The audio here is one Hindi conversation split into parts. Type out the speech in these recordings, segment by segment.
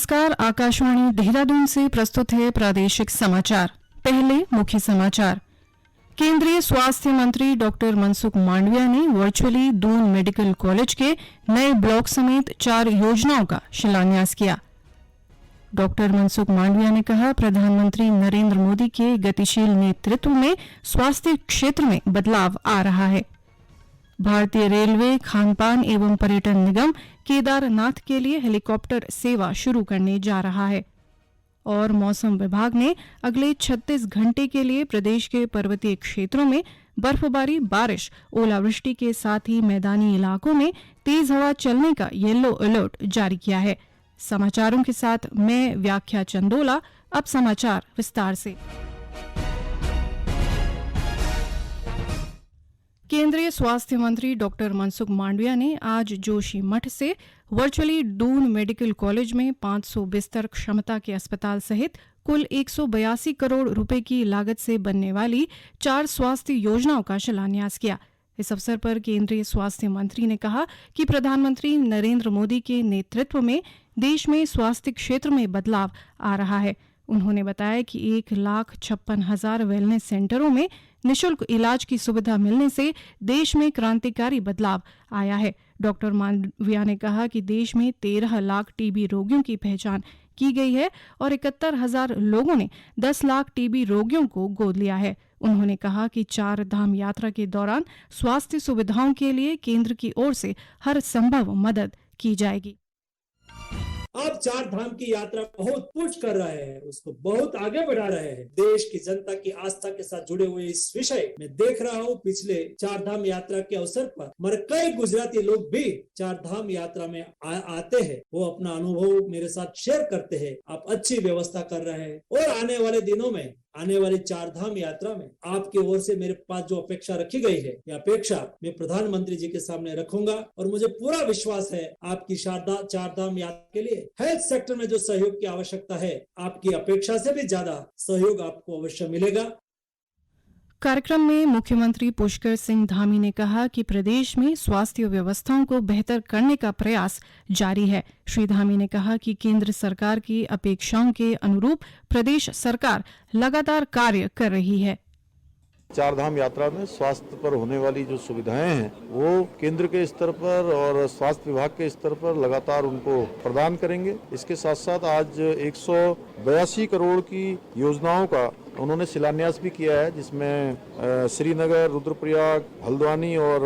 नमस्कार, आकाशवाणी देहरादून से प्रस्तुत है प्रादेशिक समाचार। पहले मुख्य समाचार। केंद्रीय स्वास्थ्य मंत्री डॉक्टर मनसुख मांडविया ने वर्चुअली दून मेडिकल कॉलेज के नए ब्लॉक समेत 4 योजनाओं का शिलान्यास किया। डॉक्टर मनसुख मांडविया ने कहा, प्रधानमंत्री नरेंद्र मोदी के गतिशील नेतृत्व में स्वास्थ्य क्षेत्र में बदलाव आ रहा है। भारतीय रेलवे, खानपान एवं पर्यटन निगम केदारनाथ के लिए हेलीकॉप्टर सेवा शुरू करने जा रहा है। और मौसम विभाग ने अगले 36 घंटे के लिए प्रदेश के पर्वतीय क्षेत्रों में बर्फबारी, बारिश, ओलावृष्टि के साथ ही मैदानी इलाकों में तेज हवा चलने का येलो अलर्ट जारी किया है। समाचारों के साथ मैं व्याख्या चंदोला। अब समाचार विस्तार से। केंद्रीय स्वास्थ्य मंत्री डॉक्टर मनसुख मांडविया ने आज जोशीमठ से वर्चुअली दून मेडिकल कॉलेज में 500 बिस्तर क्षमता के अस्पताल सहित कुल 182 करोड़ रुपए की लागत से बनने वाली 4 स्वास्थ्य योजनाओं का शिलान्यास किया। इस अवसर पर केंद्रीय स्वास्थ्य मंत्री ने कहा कि प्रधानमंत्री नरेंद्र मोदी के नेतृत्व में देश में स्वास्थ्य क्षेत्र में बदलाव आ रहा है। उन्होंने बताया कि 1,56,000 वेलनेस सेंटरों में निशुल्क इलाज की सुविधा मिलने से देश में क्रांतिकारी बदलाव आया है। डॉक्टर मांडविया ने कहा कि देश में 13 लाख टीबी रोगियों की पहचान की गई है और 71,000 लोगों ने 10 लाख टीबी रोगियों को गोद लिया है। उन्होंने कहा कि 4 धाम यात्रा के दौरान स्वास्थ्य सुविधाओं के लिए केंद्र की ओर से हर संभव मदद की जाएगी। आप 4 धाम की यात्रा बहुत पुश कर रहे हैं, उसको बहुत आगे बढ़ा रहे हैं। देश की जनता की आस्था के साथ जुड़े हुए इस विषय में देख रहा हूँ, पिछले 4 धाम यात्रा के अवसर पर हमारे कई गुजराती लोग भी 4 धाम यात्रा में आते हैं। वो अपना अनुभव मेरे साथ शेयर करते हैं। आप अच्छी व्यवस्था कर रहे हैं और आने वाले दिनों में आने वाली 4 धाम यात्रा में आपकी ओर से मेरे पास जो अपेक्षा रखी गई है, यह अपेक्षा मैं प्रधानमंत्री जी के सामने रखूंगा और मुझे पूरा विश्वास है आपकी 4 धाम यात्रा के लिए हेल्थ सेक्टर में जो सहयोग की आवश्यकता है, आपकी अपेक्षा से भी ज्यादा सहयोग आपको अवश्य मिलेगा। कार्यक्रम में मुख्यमंत्री पुष्कर सिंह धामी ने कहा कि प्रदेश में स्वास्थ्य व्यवस्थाओं को बेहतर करने का प्रयास जारी है। श्री धामी ने कहा कि केंद्र सरकार की अपेक्षाओं के अनुरूप प्रदेश सरकार लगातार कार्य कर रही है। 4 धाम यात्रा में स्वास्थ्य पर होने वाली जो सुविधाएं हैं वो केंद्र के स्तर पर और स्वास्थ्य विभाग के स्तर पर लगातार उनको प्रदान करेंगे। इसके साथ साथ आज 182 करोड़ की योजनाओं का उन्होंने शिलान्यास भी किया है, जिसमें श्रीनगर, रुद्रप्रयाग, हल्द्वानी और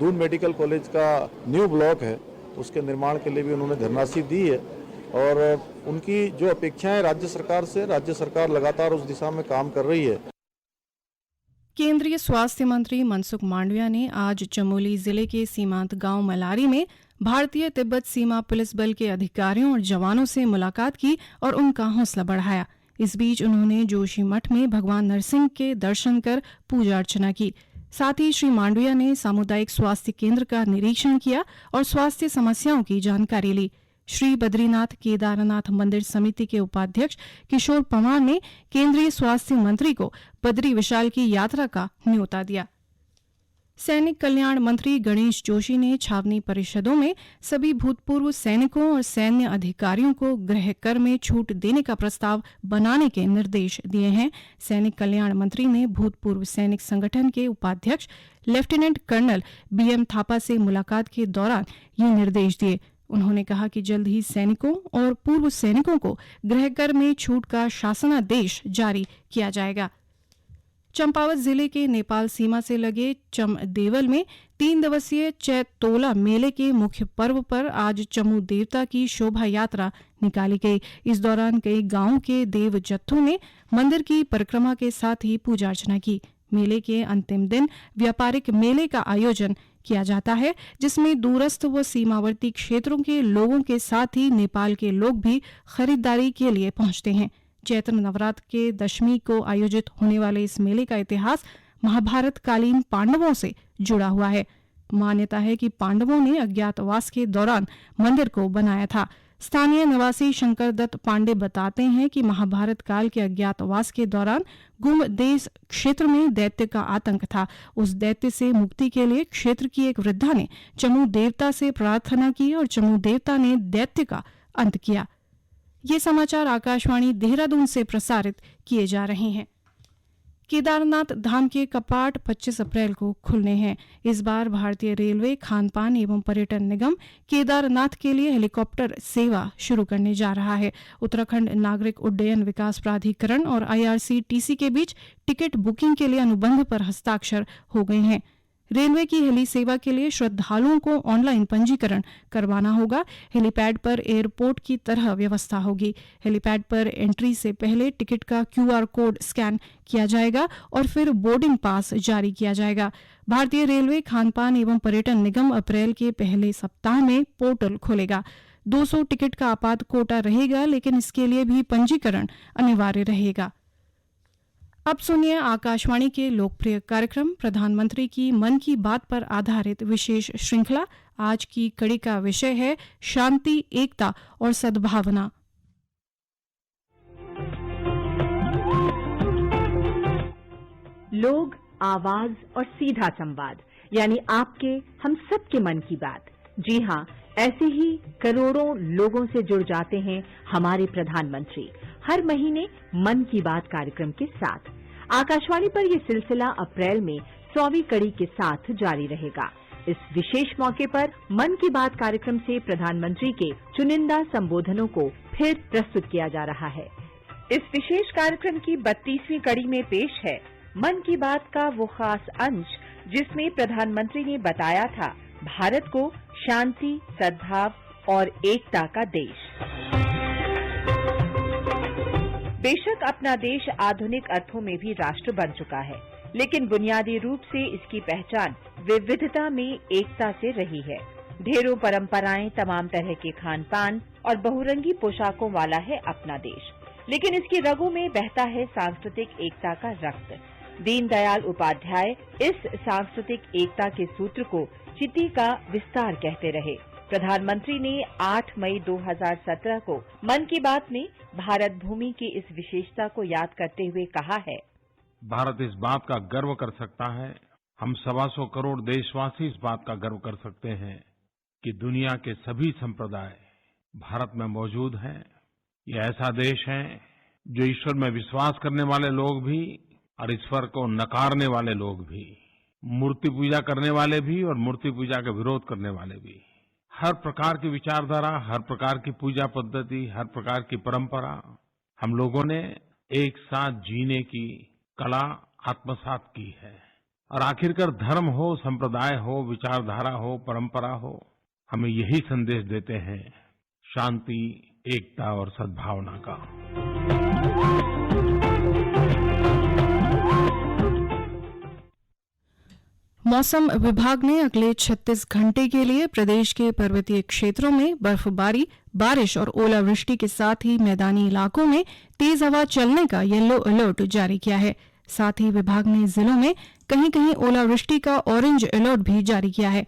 दून मेडिकल कॉलेज का न्यू ब्लॉक है, उसके निर्माण के लिए भी उन्होंने धनराशि दी है। और उनकी जो अपेक्षाएं राज्य सरकार से, राज्य सरकार लगातार उस दिशा में काम कर रही है। केंद्रीय स्वास्थ्य मंत्री मनसुख मांडविया ने आज चमोली जिले के सीमांत गांव मलारी में भारतीय तिब्बत सीमा पुलिस बल के अधिकारियों और जवानों से मुलाकात की और उनका हौसला बढ़ाया। इस बीच उन्होंने जोशीमठ में भगवान नरसिंह के दर्शन कर पूजा अर्चना की। साथ ही श्री मांडविया ने सामुदायिक स्वास्थ्य केंद्र का निरीक्षण किया और स्वास्थ्य समस्याओं की जानकारी ली। श्री बद्रीनाथ केदारनाथ मंदिर समिति के उपाध्यक्ष किशोर पवार ने केंद्रीय स्वास्थ्य मंत्री को बद्री विशाल की यात्रा का न्योता दिया। सैनिक कल्याण मंत्री गणेश जोशी ने छावनी परिषदों में सभी भूतपूर्व सैनिकों और सैन्य अधिकारियों को गृह कर में छूट देने का प्रस्ताव बनाने के निर्देश दिए हैं। सैनिक कल्याण मंत्री ने भूतपूर्व सैनिक संगठन के उपाध्यक्ष लेफ्टिनेंट कर्नल BM थापा से मुलाकात के दौरान ये निर्देश दिए। उन्होंने कहा कि जल्द ही सैनिकों और पूर्व सैनिकों को गृह कर में छूट का शासनादेश जारी किया जाएगा। चंपावत जिले के नेपाल सीमा से लगे चमदेवल में 3 दिवसीय चैतोला मेले के मुख्य पर्व पर आज चमू देवता की शोभा यात्रा निकाली गई। इस दौरान कई गांवों के देव जत्थों ने मंदिर की परिक्रमा के साथ ही पूजा अर्चना की। मेले के अंतिम दिन व्यापारिक मेले का आयोजन किया जाता है, जिसमें दूरस्थ व सीमावर्ती क्षेत्रों के लोगों के साथ ही नेपाल के लोग भी खरीदारी के लिए पहुंचते हैं। चैत्र नवरात्र के दशमी को आयोजित होने वाले इस मेले का इतिहास महाभारत कालीन पांडवों से जुड़ा हुआ है। मान्यता है कि पांडवों ने अज्ञातवास के दौरान मंदिर को बनाया था। स्थानीय निवासी शंकर दत्त पांडे बताते हैं कि महाभारत काल के अज्ञातवास के दौरान गुम देश क्षेत्र में दैत्य का आतंक था। उस दैत्य से मुक्ति के लिए क्षेत्र की एक वृद्धा ने चमू देवता से प्रार्थना की और चमू देवता ने दैत्य का अंत किया। ये समाचार आकाशवाणी देहरादून से प्रसारित किए जा रहे हैं। केदारनाथ धाम के कपाट 25 अप्रैल को खुलने हैं। इस बार भारतीय रेलवे, खान पान एवं पर्यटन निगम केदारनाथ के लिए हेलीकॉप्टर सेवा शुरू करने जा रहा है। उत्तराखंड नागरिक उड्डयन विकास प्राधिकरण और IRCTC के बीच टिकट बुकिंग के लिए अनुबंध पर हस्ताक्षर हो गए हैं। रेलवे की हेली सेवा के लिए श्रद्धालुओं को ऑनलाइन पंजीकरण करवाना होगा। हेलीपैड पर एयरपोर्ट की तरह व्यवस्था होगी। हेलीपैड पर एंट्री से पहले टिकट का QR कोड स्कैन किया जाएगा और फिर बोर्डिंग पास जारी किया जाएगा। भारतीय रेलवे, खान पान एवं पर्यटन निगम अप्रैल के पहले सप्ताह में पोर्टल खोलेगा। 200 टिकट का आपात कोटा रहेगा, लेकिन इसके लिए भी पंजीकरण अनिवार्य रहेगा। अब सुनिए आकाशवाणी के लोकप्रिय कार्यक्रम प्रधानमंत्री की मन की बात पर आधारित विशेष श्रृंखला। आज की कड़ी का विषय है शांति, एकता और सद्भावना। लोग, आवाज और सीधा संवाद, यानी आपके हम सबके मन की बात। जी हाँ, ऐसे ही करोड़ों लोगों से जुड़ जाते हैं हमारे प्रधानमंत्री हर महीने मन की बात कार्यक्रम के साथ। आकाशवाणी पर यह सिलसिला अप्रैल में 100वीं कड़ी के साथ जारी रहेगा। इस विशेष मौके पर मन की बात कार्यक्रम से प्रधानमंत्री के चुनिंदा संबोधनों को फिर प्रस्तुत किया जा रहा है। इस विशेष कार्यक्रम की 32वीं कड़ी में पेश है मन की बात का वो खास अंश जिसमें प्रधानमंत्री ने बताया था भारत को शांति, सद्भाव और एकता का देश। बेशक अपना देश आधुनिक अर्थों में भी राष्ट्र बन चुका है, लेकिन बुनियादी रूप से इसकी पहचान विविधता में एकता से रही है। ढेरों परंपराएं, तमाम तरह के खान पान और बहुरंगी पोशाकों वाला है अपना देश, लेकिन इसकी रगों में बहता है सांस्कृतिक एकता का रक्त। दीनदयाल उपाध्याय इस सांस्कृतिक एकता के सूत्र को चिति का विस्तार कहते रहे। प्रधानमंत्री ने 8 मई 2017 को मन की बात में भारत भूमि की इस विशेषता को याद करते हुए कहा है, भारत इस बात का गर्व कर सकता है, हम 125 करोड़ देशवासी इस बात का गर्व कर सकते हैं कि दुनिया के सभी संप्रदाय भारत में मौजूद हैं। ये ऐसा देश है जो ईश्वर में विश्वास करने वाले लोग भी और ईश्वर को नकारने वाले लोग भी, मूर्ति पूजा करने वाले भी और मूर्ति पूजा का विरोध करने वाले भी, हर प्रकार की विचारधारा, हर प्रकार की पूजा पद्धति, हर प्रकार की परंपरा हम लोगों ने एक साथ जीने की कला आत्मसात की है। और आखिरकार धर्म हो, संप्रदाय हो, विचारधारा हो, परंपरा हो, हमें यही संदेश देते हैं शांति, एकता और सद्भावना का। मौसम विभाग ने अगले 36 घंटे के लिए प्रदेश के पर्वतीय क्षेत्रों में बर्फबारी, बारिश और ओलावृष्टि के साथ ही मैदानी इलाकों में तेज हवा चलने का येलो अलर्ट जारी किया है। साथ ही विभाग ने जिलों में कहीं कहीं ओलावृष्टि का ऑरेंज अलर्ट भी जारी किया है।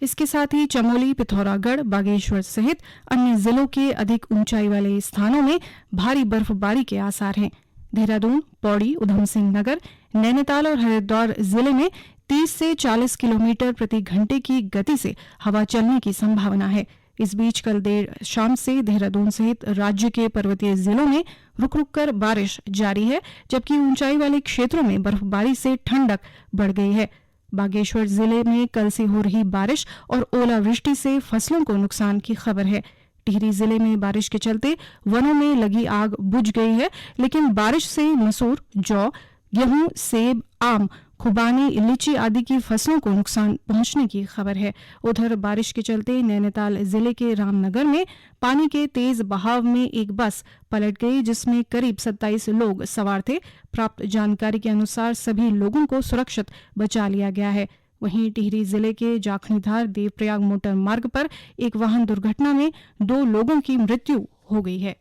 इसके साथ ही चमोली, पिथौरागढ़, बागेश्वर सहित अन्य जिलों के अधिक ऊंचाई वाले स्थानों में भारी बर्फबारी के आसार हैं। देहरादून, पौड़ी, उधमसिंह नगर, नैनीताल और हरिद्वार जिले में 30 से 40 किलोमीटर प्रति घंटे की गति से हवा चलने की संभावना है। इस बीच कल देर शाम से देहरादून सहित राज्य के पर्वतीय जिलों में रुक रुक कर बारिश जारी है, जबकि ऊंचाई वाले क्षेत्रों में बर्फबारी से ठंडक बढ़ गई है। बागेश्वर जिले में कल से हो रही बारिश और ओलावृष्टि से फसलों को नुकसान की खबर है। टिहरी जिले में बारिश के चलते वनों में लगी आग बुझ गई है, लेकिन बारिश से मसूर, जौ, गेहूं, सेब, आम, खुबानी, लीची आदि की फसलों को नुकसान पहुंचने की खबर है। उधर बारिश के चलते नैनीताल जिले के रामनगर में पानी के तेज बहाव में एक बस पलट गई, जिसमें करीब 27 लोग सवार थे। प्राप्त जानकारी के अनुसार सभी लोगों को सुरक्षित बचा लिया गया है। वहीं टिहरी जिले के जाखणीधार देवप्रयाग मोटर मार्ग पर एक वाहन दुर्घटना में 2 लोगों की मृत्यु हो गई है।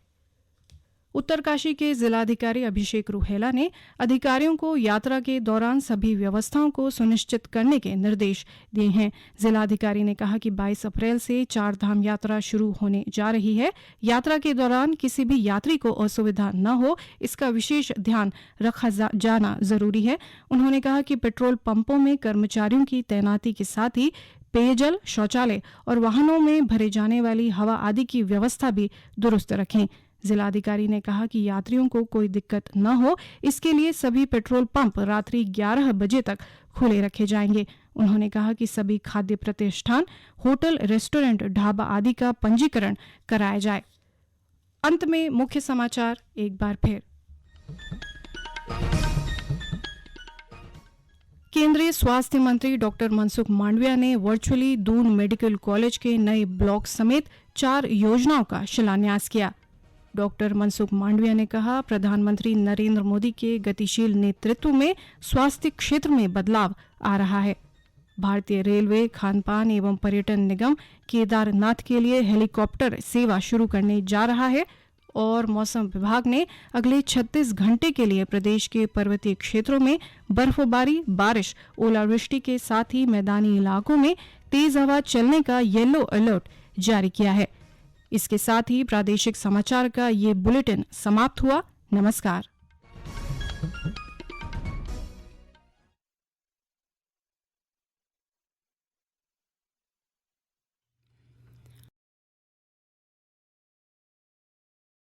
उत्तरकाशी के जिलाधिकारी अभिषेक रुहेला ने अधिकारियों को यात्रा के दौरान सभी व्यवस्थाओं को सुनिश्चित करने के निर्देश दिए हैं। जिलाधिकारी ने कहा कि 22 अप्रैल से 4 धाम यात्रा शुरू होने जा रही है। यात्रा के दौरान किसी भी यात्री को असुविधा न हो, इसका विशेष ध्यान रखा जाना जरूरी है। उन्होंने कहा कि पेट्रोल पंपों में कर्मचारियों की तैनाती के साथ ही पेयजल, शौचालय और वाहनों में भरे जाने वाली हवा आदि की व्यवस्था भी दुरुस्त रखें। जिलाधिकारी ने कहा कि यात्रियों को कोई दिक्कत न हो, इसके लिए सभी पेट्रोल पंप रात्रि 11 बजे तक खुले रखे जाएंगे। उन्होंने कहा कि सभी खाद्य प्रतिष्ठान, होटल, रेस्टोरेंट, ढाबा आदि का पंजीकरण कराया जाए। अंत में मुख्य समाचार एक बार फिर। केंद्रीय स्वास्थ्य मंत्री डॉक्टर मनसुख मांडविया ने वर्चुअली दून मेडिकल कॉलेज के नए ब्लॉक समेत 4 योजनाओं का शिलान्यास किया। डॉक्टर मनसुख मांडविया ने कहा, प्रधानमंत्री नरेंद्र मोदी के गतिशील नेतृत्व में स्वास्थ्य क्षेत्र में बदलाव आ रहा है। भारतीय रेलवे, खानपान एवं पर्यटन निगम केदारनाथ के लिए हेलीकॉप्टर सेवा शुरू करने जा रहा है और मौसम विभाग ने अगले 36 घंटे के लिए प्रदेश के पर्वतीय क्षेत्रों में बर्फबारी, बारिश, ओलावृष्टि के साथ ही मैदानी इलाकों में तेज हवा चलने का येलो अलर्ट जारी किया है। इसके साथ ही प्रादेशिक समाचार का ये बुलेटिन समाप्त हुआ। नमस्कार।